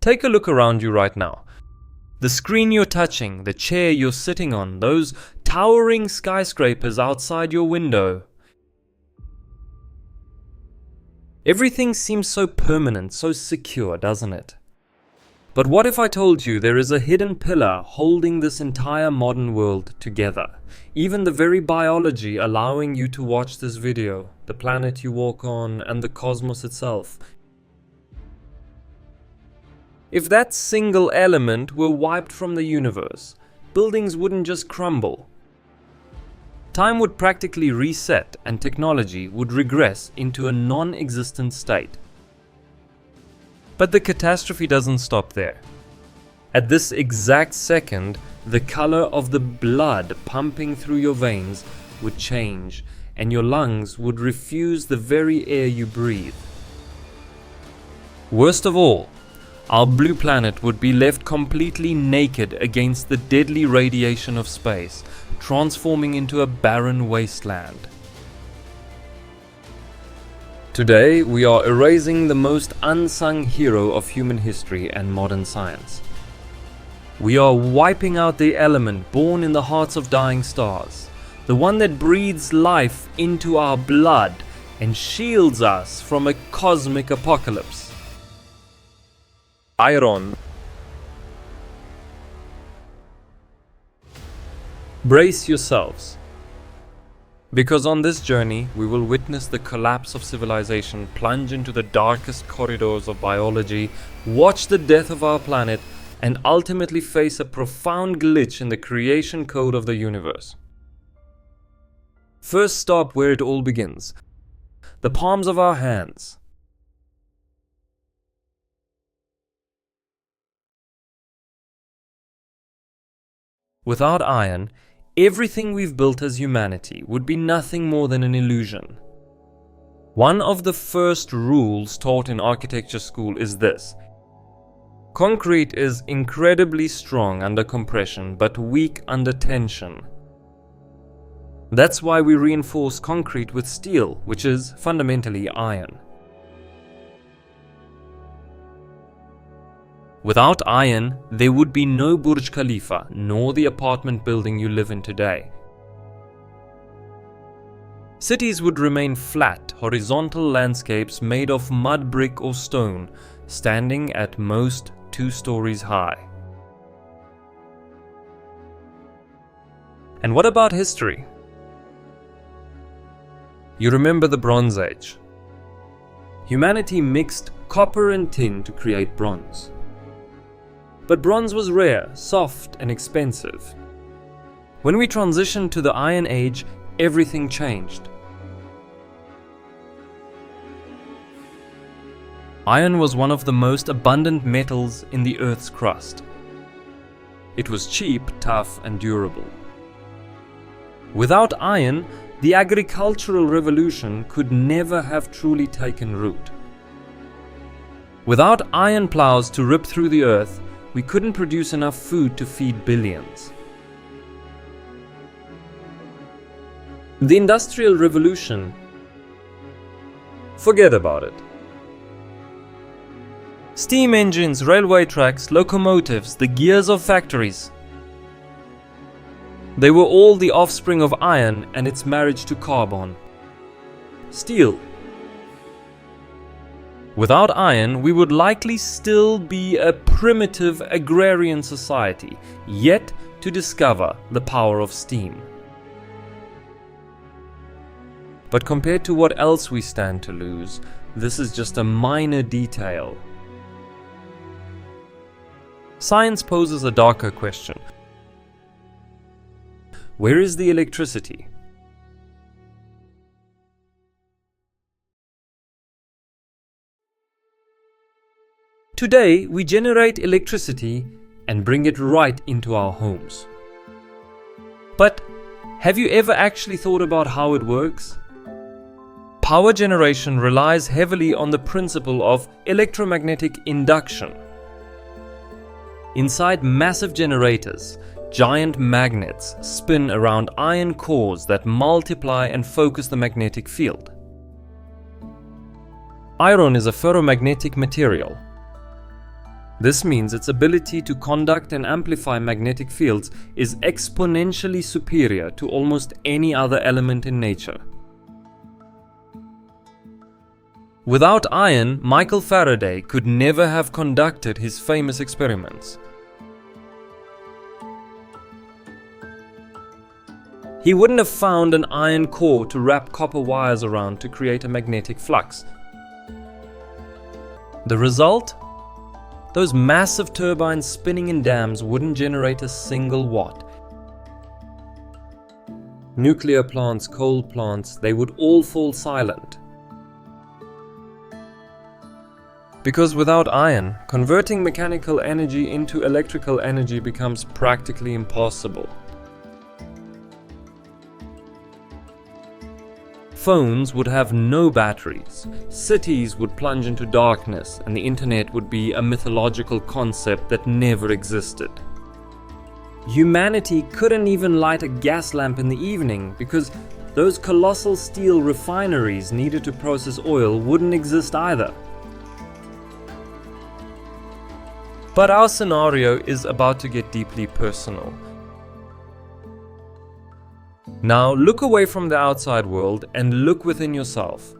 Take a look around you right now. The screen you're touching, the chair you're sitting on, those towering skyscrapers outside your window. Everything seems so permanent, so secure, doesn't it? But what if I told you there is a hidden pillar holding this entire modern world together? Even the very biology allowing you to watch this video, the planet you walk on, and the cosmos itself. If that single element were wiped from the universe, buildings wouldn't just crumble. Time would practically reset and technology would regress into a non-existent state. But the catastrophe doesn't stop there. At this exact second, the color of the blood pumping through your veins would change, and your lungs would refuse the very air you breathe. Worst of all, our blue planet would be left completely naked against the deadly radiation of space, transforming into a barren wasteland. Today, we are erasing the most unsung hero of human history and modern science. We are wiping out the element born in the hearts of dying stars, the one that breathes life into our blood and shields us from a cosmic apocalypse. Iron. Brace yourselves, because on this journey we will witness the collapse of civilization, plunge into the darkest corridors of biology, watch the death of our planet, and ultimately face a profound glitch in the creation code of the universe. First stop where it all begins, the palms of our hands. Without iron, everything we've built as humanity would be nothing more than an illusion. One of the first rules taught in architecture school is this: concrete is incredibly strong under compression but weak under tension. That's why we reinforce concrete with steel, which is fundamentally iron. Without iron, there would be no Burj Khalifa, nor the apartment building you live in today. Cities would remain flat, horizontal landscapes made of mud, brick or stone, standing at most 2 stories high. And what about history? You remember the Bronze Age. Humanity mixed copper and tin to create bronze. But bronze was rare, soft and expensive. When we transitioned to the Iron Age, everything changed. Iron was one of the most abundant metals in the Earth's crust. It was cheap, tough and durable. Without iron, the agricultural revolution could never have truly taken root. Without iron plows to rip through the earth, we couldn't produce enough food to feed billions. The Industrial Revolution, forget about it. Steam engines, railway tracks, locomotives, the gears of factories. They were all the offspring of iron and its marriage to carbon. Steel. Without iron, we would likely still be a primitive agrarian society, yet to discover the power of steam. But compared to what else we stand to lose, this is just a minor detail. Science poses a darker question. Where is the electricity? Today, we generate electricity and bring it right into our homes. But have you ever actually thought about how it works? Power generation relies heavily on the principle of electromagnetic induction. Inside massive generators, giant magnets spin around iron cores that multiply and focus the magnetic field. Iron is a ferromagnetic material. This means its ability to conduct and amplify magnetic fields is exponentially superior to almost any other element in nature. Without iron, Michael Faraday could never have conducted his famous experiments. He wouldn't have found an iron core to wrap copper wires around to create a magnetic flux. The result? Those massive turbines spinning in dams wouldn't generate a single watt. Nuclear plants, coal plants, they would all fall silent. Because without iron, converting mechanical energy into electrical energy becomes practically impossible. Phones would have no batteries, cities would plunge into darkness, and the internet would be a mythological concept that never existed. Humanity couldn't even light a gas lamp in the evening because those colossal steel refineries needed to process oil wouldn't exist either. But our scenario is about to get deeply personal. Now look away from the outside world and look within yourself.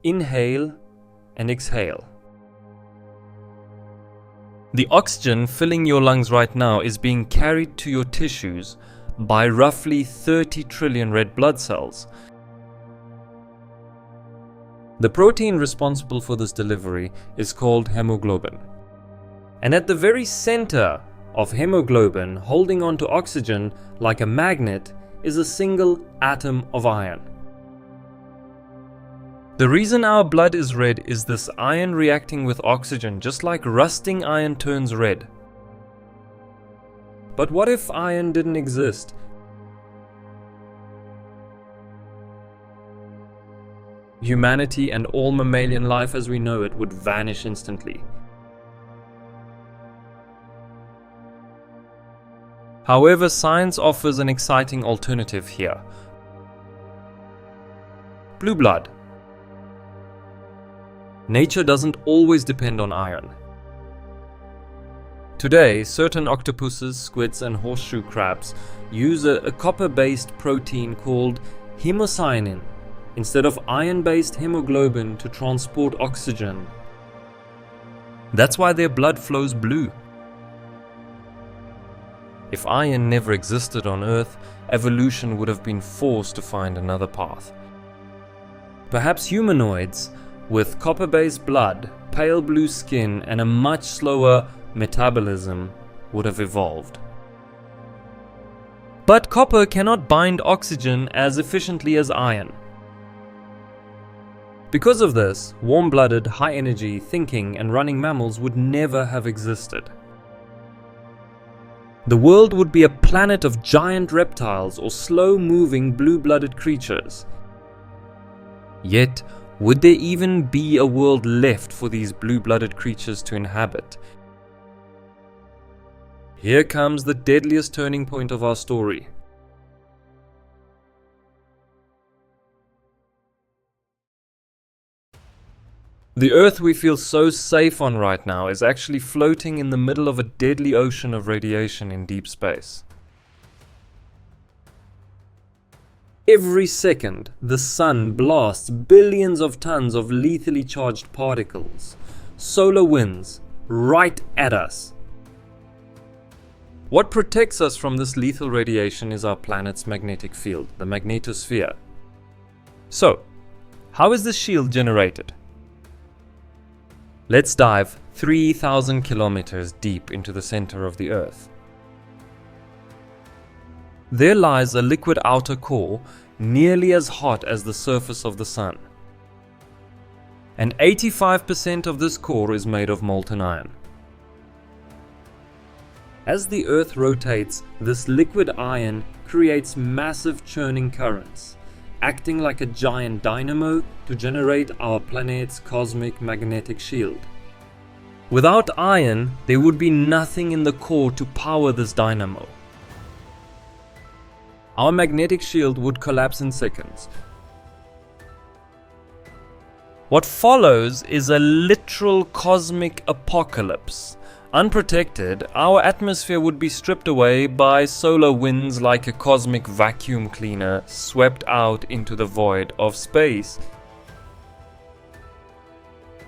Inhale and exhale. The oxygen filling your lungs right now is being carried to your tissues by roughly 30 trillion red blood cells. The protein responsible for this delivery is called hemoglobin. And at the very center of hemoglobin, holding on to oxygen like a magnet, is a single atom of iron. The reason our blood is red is this iron reacting with oxygen, just like rusting iron turns red. But what if iron didn't exist? Humanity and all mammalian life as we know it would vanish instantly. However, science offers an exciting alternative here. Blue blood. Nature doesn't always depend on iron. Today, certain octopuses, squids, and horseshoe crabs use a copper-based protein called hemocyanin instead of iron-based hemoglobin to transport oxygen. That's why their blood flows blue. If iron never existed on Earth, evolution would have been forced to find another path. Perhaps humanoids with copper-based blood, pale blue skin, and a much slower metabolism would have evolved. But copper cannot bind oxygen as efficiently as iron. Because of this, warm-blooded, high-energy, thinking, and running mammals would never have existed. The world would be a planet of giant reptiles or slow-moving blue-blooded creatures. Yet, would there even be a world left for these blue-blooded creatures to inhabit? Here comes the deadliest turning point of our story. The Earth we feel so safe on right now is actually floating in the middle of a deadly ocean of radiation in deep space. Every second, the sun blasts billions of tons of lethally charged particles, solar winds, right at us. What protects us from this lethal radiation is our planet's magnetic field, the magnetosphere. So, how is this shield generated? Let's dive 3,000 kilometers deep into the center of the Earth. There lies a liquid outer core nearly as hot as the surface of the sun. And 85% of this core is made of molten iron. As the Earth rotates, this liquid iron creates massive churning currents, acting like a giant dynamo to generate our planet's cosmic magnetic shield. Without iron, there would be nothing in the core to power this dynamo. Our magnetic shield would collapse in seconds. What follows is a literal cosmic apocalypse. Unprotected, our atmosphere would be stripped away by solar winds like a cosmic vacuum cleaner, swept out into the void of space.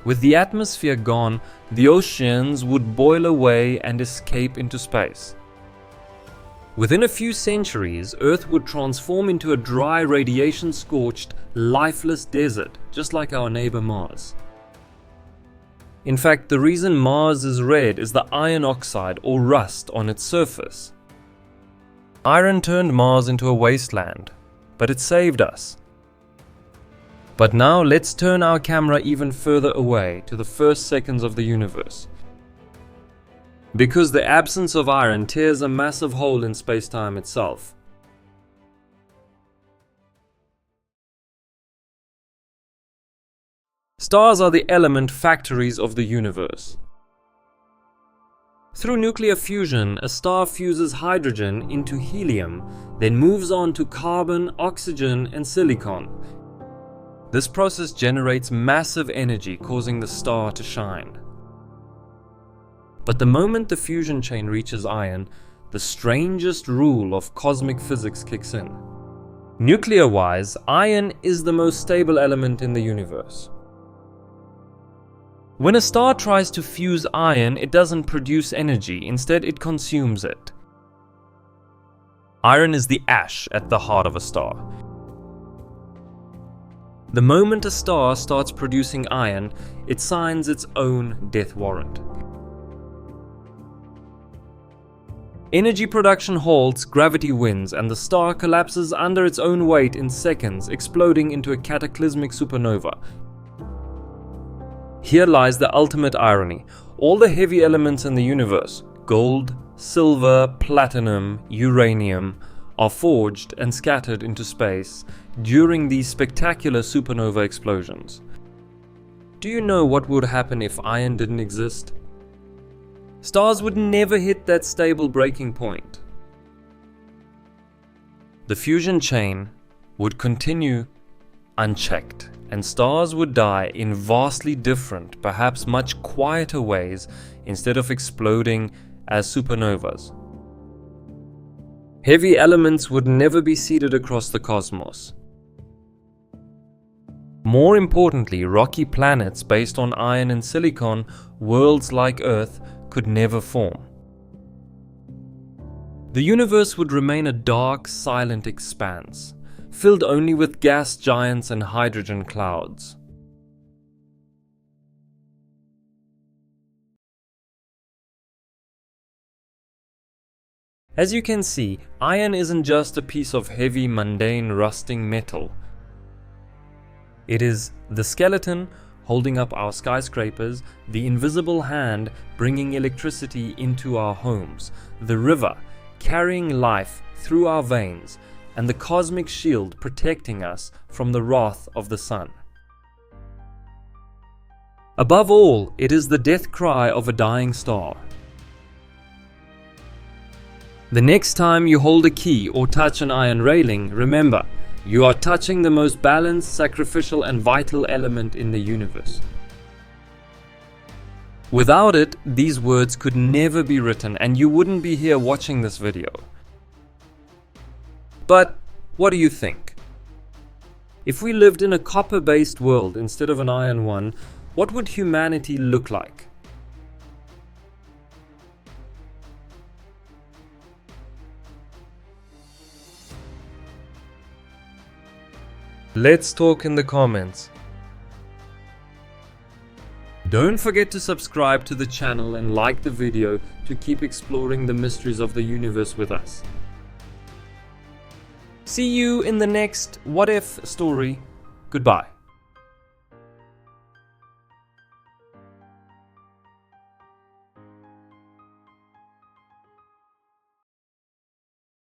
With the atmosphere gone, the oceans would boil away and escape into space. Within a few centuries, Earth would transform into a dry, radiation-scorched, lifeless desert, just like our neighbor Mars. In fact, the reason Mars is red is the iron oxide or rust on its surface. Iron turned Mars into a wasteland, but it saved us. But now let's turn our camera even further away to the first seconds of the universe. Because the absence of iron tears a massive hole in space-time itself. Stars are the element factories of the universe. Through nuclear fusion, a star fuses hydrogen into helium, then moves on to carbon, oxygen, and silicon. This process generates massive energy, causing the star to shine. But the moment the fusion chain reaches iron, the strangest rule of cosmic physics kicks in. Nuclear-wise, iron is the most stable element in the universe. When a star tries to fuse iron, it doesn't produce energy, instead it consumes it. Iron is the ash at the heart of a star. The moment a star starts producing iron, it signs its own death warrant. Energy production halts, gravity wins, and the star collapses under its own weight in seconds, exploding into a cataclysmic supernova. Here lies the ultimate irony. All the heavy elements in the universe, gold, silver, platinum, uranium, are forged and scattered into space during these spectacular supernova explosions. Do you know what would happen if iron didn't exist? Stars would never hit that stable breaking point. The fusion chain would continue unchecked, and stars would die in vastly different, perhaps much quieter ways instead of exploding as supernovas. Heavy elements would never be seeded across the cosmos. More importantly, rocky planets based on iron and silicon, worlds like Earth, could never form. The universe would remain a dark, silent expanse, filled only with gas giants and hydrogen clouds. As you can see, iron isn't just a piece of heavy, mundane, rusting metal. It is the skeleton holding up our skyscrapers, the invisible hand bringing electricity into our homes, the river carrying life through our veins, and the cosmic shield protecting us from the wrath of the sun. Above all, it is the death cry of a dying star. The next time you hold a key or touch an iron railing, remember, you are touching the most balanced, sacrificial, and vital element in the universe. Without it, these words could never be written, and you wouldn't be here watching this video. But what do you think? If we lived in a copper-based world instead of an iron one, what would humanity look like? Let's talk in the comments. Don't forget to subscribe to the channel and like the video to keep exploring the mysteries of the universe with us. See you in the next What If story. Goodbye.